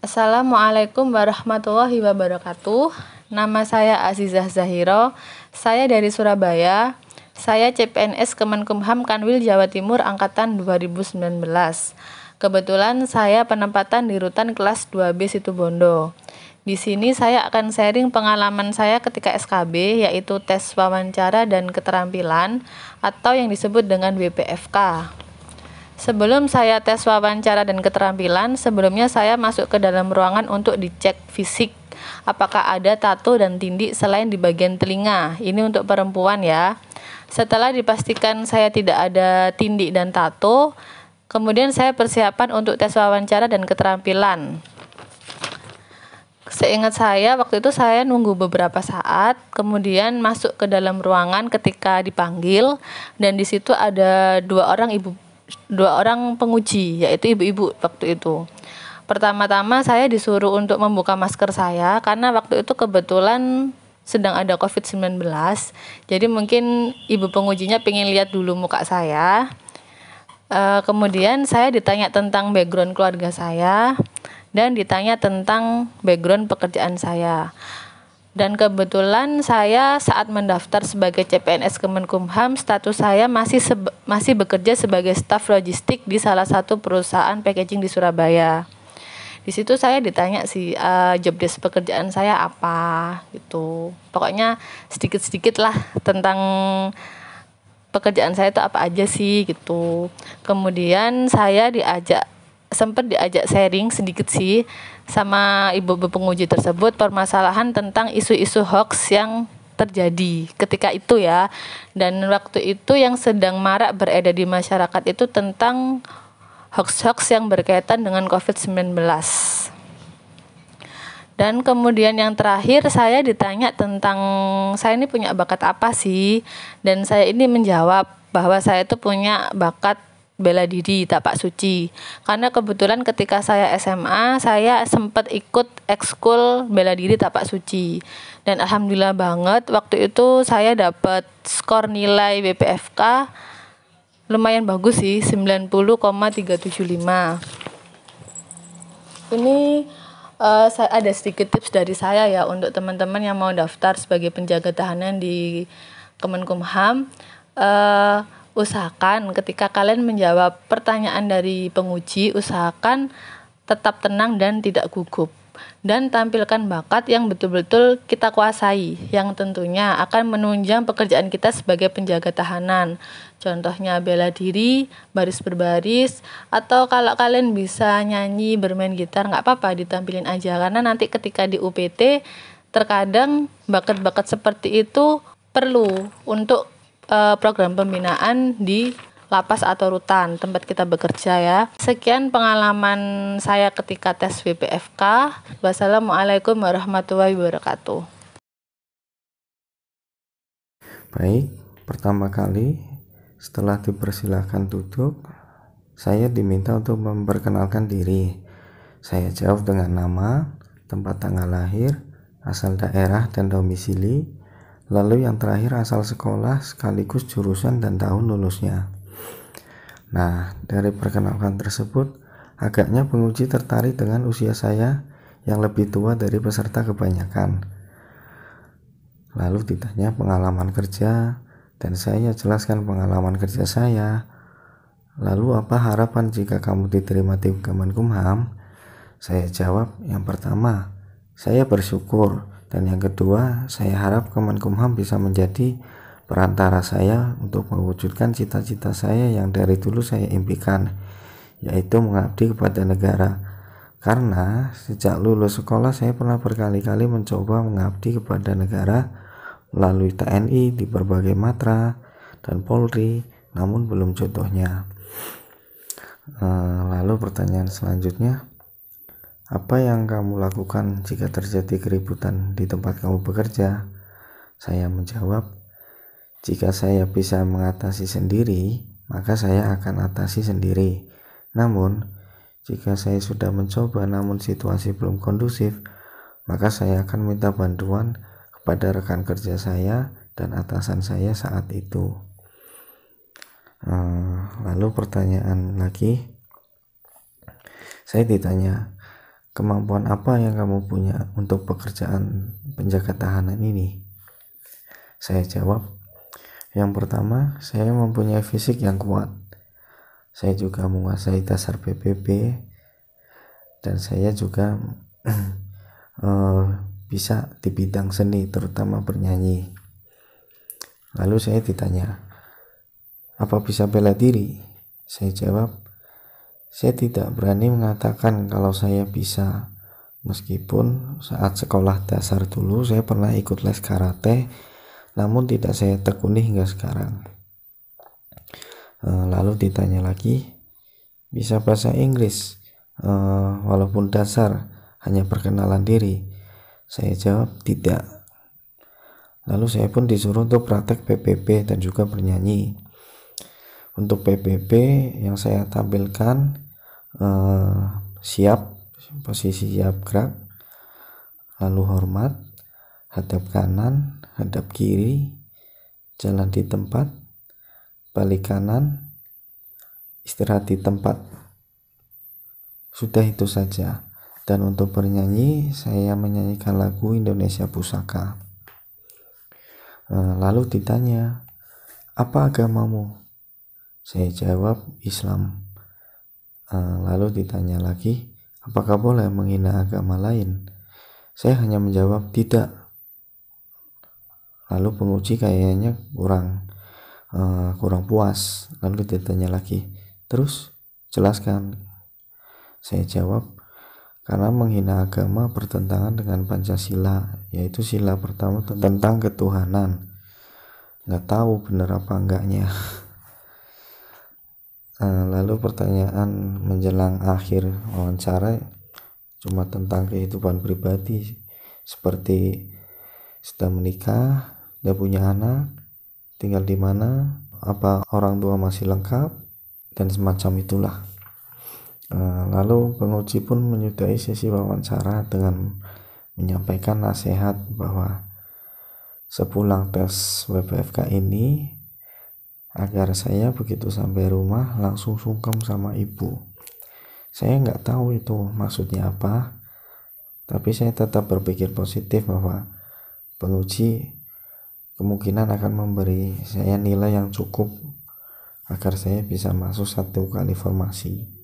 Assalamualaikum warahmatullahi wabarakatuh. Nama saya Azizah Zahiro. Saya dari Surabaya. Saya CPNS Kemenkumham Kanwil Jawa Timur angkatan 2019. Kebetulan saya penempatan di rutan kelas 2B Situbondo. Di sini saya akan sharing pengalaman saya ketika SKB, yaitu tes wawancara dan keterampilan atau yang disebut dengan WPFK. Sebelum saya tes wawancara dan keterampilan, sebelumnya saya masuk ke dalam ruangan untuk dicek fisik. Apakah ada tato dan tindik selain di bagian telinga? Ini untuk perempuan ya. Setelah dipastikan saya tidak ada tindik dan tato, kemudian saya persiapan untuk tes wawancara dan keterampilan. Seingat saya, waktu itu saya nunggu beberapa saat, kemudian masuk ke dalam ruangan ketika dipanggil, dan di situ ada dua orang penguji, yaitu ibu-ibu waktu itu. Pertama-tama saya disuruh untuk membuka masker saya, karena waktu itu kebetulan sedang ada COVID-19, jadi mungkin ibu pengujinya pengen lihat dulu muka saya. Kemudian saya ditanya tentang background keluarga saya, dan ditanya tentang background pekerjaan saya. Dan kebetulan saya saat mendaftar sebagai CPNS Kemenkumham, status saya masih bekerja sebagai staf logistik di salah satu perusahaan packaging di Surabaya. Di situ saya ditanya sih job desk pekerjaan saya apa gitu. Pokoknya sedikit-sedikit lah tentang pekerjaan saya itu apa aja sih gitu. Kemudian saya sempat diajak sharing sedikit sih sama ibu penguji tersebut permasalahan tentang isu-isu hoax yang terjadi ketika itu ya. Dan waktu itu yang sedang marak beredar di masyarakat itu tentang hoax-hoax yang berkaitan dengan COVID-19. Dan kemudian yang terakhir saya ditanya tentang saya ini punya bakat apa sih, dan saya ini menjawab bahwa saya itu punya bakat bela diri tapak suci, karena kebetulan ketika saya SMA saya sempat ikut ekskul bela diri tapak suci, dan alhamdulillah banget waktu itu saya dapat skor nilai WPFK lumayan bagus sih, 90,375. Ini ada sedikit tips dari saya ya untuk teman-teman yang mau daftar sebagai penjaga tahanan di Kemenkumham. Usahakan ketika kalian menjawab pertanyaan dari penguji, usahakan tetap tenang dan tidak gugup, dan tampilkan bakat yang betul-betul kita kuasai, yang tentunya akan menunjang pekerjaan kita sebagai penjaga tahanan. Contohnya bela diri, baris berbaris, atau kalau kalian bisa nyanyi, bermain gitar, nggak apa-apa, ditampilin aja, karena nanti ketika di UPT terkadang bakat-bakat seperti itu perlu untuk program pembinaan di lapas atau rutan tempat kita bekerja ya. Sekian pengalaman saya ketika tes WPFK. Wassalamualaikum warahmatullahi wabarakatuh. Baik, pertama kali setelah dipersilahkan duduk, saya diminta untuk memperkenalkan diri. Saya jawab dengan nama, tempat tanggal lahir, asal daerah dan domisili, lalu yang terakhir asal sekolah sekaligus jurusan dan tahun lulusnya. Nah, dari perkenalan tersebut, agaknya penguji tertarik dengan usia saya yang lebih tua dari peserta kebanyakan. Lalu ditanya pengalaman kerja, dan saya jelaskan pengalaman kerja saya. Lalu apa harapan jika kamu diterima tim Kemenkumham? Saya jawab, yang pertama, saya bersyukur, dan yang kedua, saya harap Kemenkumham bisa menjadi perantara saya untuk mewujudkan cita-cita saya yang dari dulu saya impikan, yaitu mengabdi kepada negara. Karena sejak lulus sekolah saya pernah berkali-kali mencoba mengabdi kepada negara melalui TNI di berbagai matra dan Polri, namun belum jodohnya. Lalu pertanyaan selanjutnya, apa yang kamu lakukan jika terjadi keributan di tempat kamu bekerja? Saya menjawab, jika saya bisa mengatasi sendiri, maka saya akan atasi sendiri. Namun, jika saya sudah mencoba namun situasi belum kondusif, maka saya akan minta bantuan kepada rekan kerja saya dan atasan saya saat itu. Lalu pertanyaan lagi, saya ditanya, kemampuan apa yang kamu punya untuk pekerjaan penjaga tahanan ini? Saya jawab, yang pertama, saya mempunyai fisik yang kuat. Saya juga menguasai dasar PBB dan saya juga bisa di bidang seni, terutama bernyanyi. Lalu saya ditanya, apa bisa bela diri? Saya jawab, saya tidak berani mengatakan kalau saya bisa. Meskipun saat sekolah dasar dulu saya pernah ikut les karate, namun tidak saya tekuni hingga sekarang. Lalu ditanya lagi, bisa bahasa Inggris walaupun dasar, hanya perkenalan diri? Saya jawab tidak. Lalu saya pun disuruh untuk praktek PBB dan juga bernyanyi. Untuk PBB yang saya tampilkan siap, posisi siap gerak, lalu hormat, hadap kanan, hadap kiri, jalan di tempat, balik kanan, istirahat di tempat. Sudah itu saja. Dan untuk bernyanyi, saya menyanyikan lagu Indonesia Pusaka. Lalu ditanya, apa agamamu? Saya jawab, Islam. Lalu ditanya lagi, apakah boleh menghina agama lain? Saya hanya menjawab tidak. Lalu penguji kayaknya kurang puas. Lalu ditanya lagi, terus jelaskan. Saya jawab, karena menghina agama bertentangan dengan Pancasila, yaitu sila pertama tentang ketuhanan. Nggak tahu benar apa enggaknya. Lalu pertanyaan menjelang akhir wawancara cuma tentang kehidupan pribadi, seperti sudah menikah, sudah punya anak, tinggal di mana, apa orang tua masih lengkap, dan semacam itulah. Lalu penguji pun menyudahi sesi wawancara dengan menyampaikan nasihat bahwa sepulang tes WPFK ini, agar saya begitu sampai rumah langsung sungkem sama ibu. Saya nggak tahu itu maksudnya apa, tapi saya tetap berpikir positif bahwa penguji kemungkinan akan memberi saya nilai yang cukup agar saya bisa masuk 1 kali formasi.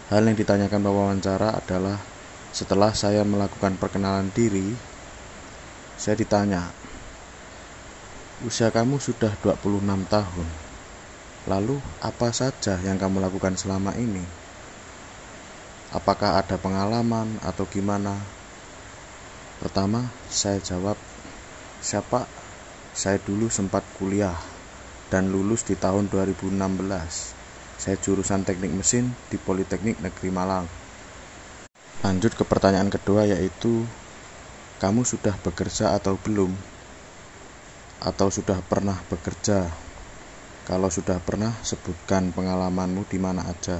Hal yang ditanyakan wawancara adalah setelah saya melakukan perkenalan diri, saya ditanya, usia kamu sudah 26 tahun, lalu apa saja yang kamu lakukan selama ini? Apakah ada pengalaman atau gimana? Pertama, saya jawab, siapa? Saya dulu sempat kuliah dan lulus di tahun 2016. Saya jurusan teknik mesin di Politeknik Negeri Malang. Lanjut ke pertanyaan kedua, yaitu kamu sudah bekerja atau belum? Atau sudah pernah bekerja? Kalau sudah pernah, sebutkan pengalamanmu di mana aja.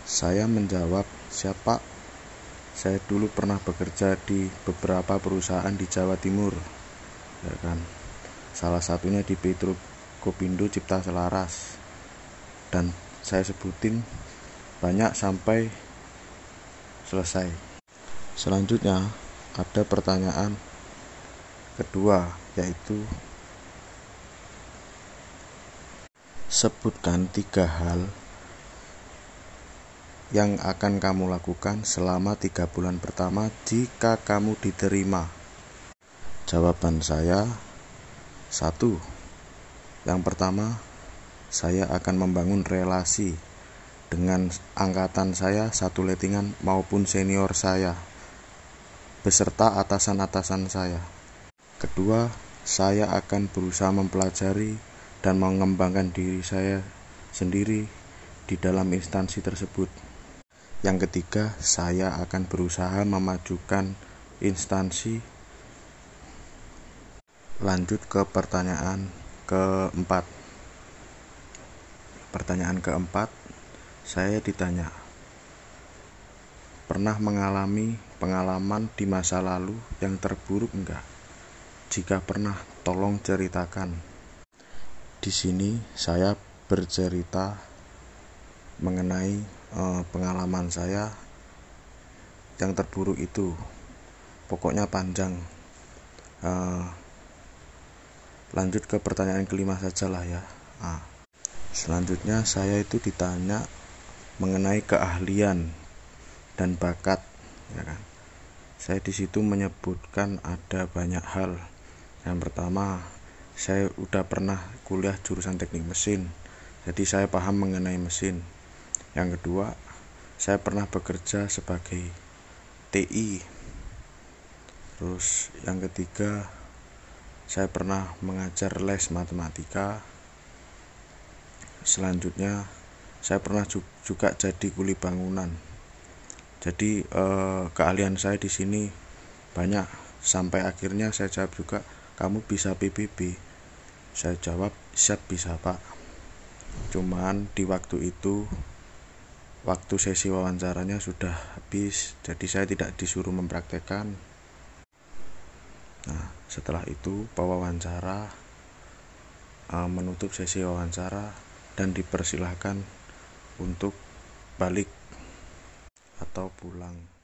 Saya menjawab, siapa? Saya dulu pernah bekerja di beberapa perusahaan di Jawa Timur, ya kan? Salah satunya di Petro Kopindo Cipta Selaras. Dan saya sebutin banyak sampai selesai. Selanjutnya ada pertanyaan kedua, yaitu sebutkan 3 hal yang akan kamu lakukan selama 3 bulan pertama jika kamu diterima. Jawaban saya, 1. Yang pertama, saya akan membangun relasi dengan angkatan saya, satu lettingan maupun senior saya, beserta atasan-atasan saya. Kedua, saya akan berusaha mempelajari dan mengembangkan diri saya sendiri di dalam instansi tersebut. Yang ketiga, saya akan berusaha memajukan instansi. Lanjut ke pertanyaan keempat. Pertanyaan keempat, saya ditanya, pernah mengalami pengalaman di masa lalu yang terburuk enggak? Jika pernah, tolong ceritakan. Di sini saya bercerita mengenai pengalaman saya yang terburuk itu. Pokoknya panjang. Lanjut ke pertanyaan kelima saja lah ya. Selanjutnya saya itu ditanya mengenai keahlian dan bakat, ya kan. Saya di situ menyebutkan ada banyak hal. Yang pertama, saya udah pernah kuliah jurusan teknik mesin, jadi saya paham mengenai mesin. Yang kedua, saya pernah bekerja sebagai TI. Terus yang ketiga, saya pernah mengajar les matematika. Selanjutnya, saya pernah juga jadi kuli bangunan. Jadi keahlian saya di sini banyak. Sampai akhirnya saya jawab juga, kamu bisa PBB? Saya jawab, siap, bisa Pak. Cuman di waktu itu, waktu sesi wawancaranya sudah habis, jadi saya tidak disuruh mempraktekkan. Nah, setelah itu pewawancara menutup sesi wawancara dan dipersilahkan untuk balik atau pulang.